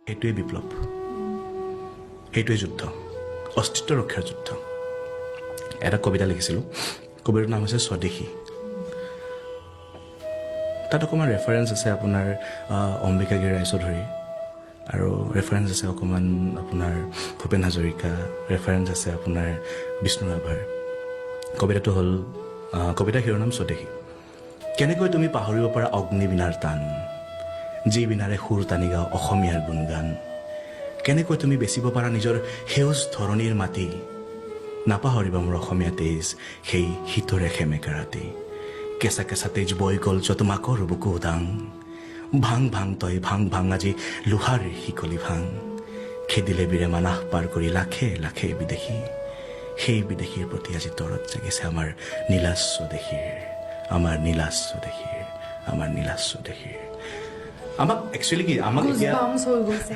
সেইটোৱে বিপ্লৱ, সেইটোৱে যুদ্ধ, অস্তিত্ব ৰক্ষাৰ যুদ্ধ। এটা কবিতা লিখিছিলোঁ, কবিতাৰ নাম হৈছে স্বদেশী। তাত অকণমান ৰেফাৰেঞ্চ আছে আপোনাৰ অম্বিকাগিৰি ৰায়চৌধুৰী, আৰু ৰেফাৰেঞ্চ আছে অকণমান আপোনাৰ ভূপেন হাজৰিকা, ৰেফাৰেঞ্চ আছে আপোনাৰ বিষ্ণু ৰাভাৰ। কবিতাটো হ'ল, কবিতাৰ শিৰোনাম স্বদেশী। কেনেকৈ তুমি পাহৰিব পাৰা অগ্নিবীণাৰ টান, যি বীণাৰে সুৰ টানি গাওঁ অসমীয়াৰ গুণগান। কেনেকৈ তুমি বেচিব পাৰা নিজৰ সেউজ ধৰণীৰ মাটি, নাপাহৰিবা মোৰ অসমীয়া তেজ সেই শীতৰে সেমেকা ৰাতি। কেঁচা কেঁচা তেজ বৈ গ'ল য'ত মাকৰ বুকু উদাং, ভাং ভাং তই ভাং ভাং আজি লোহাৰ শিকলি ভাং। খেদিলে বীৰে মানাহ পাৰ কৰি লাখে লাখে বিদেশী, সেই বিদেশীৰ প্ৰতি আজি তৰত জাগিছে আমাৰ নীলাজ স্বদেশীৰ, আমাৰ নীলাজ স্বদেশীৰ, আমাৰ নীলাজ স্বদেশীৰ। আমাক একচুৱেলি কি আমাক এতিয়া Goosebumps হৈ গৈছে।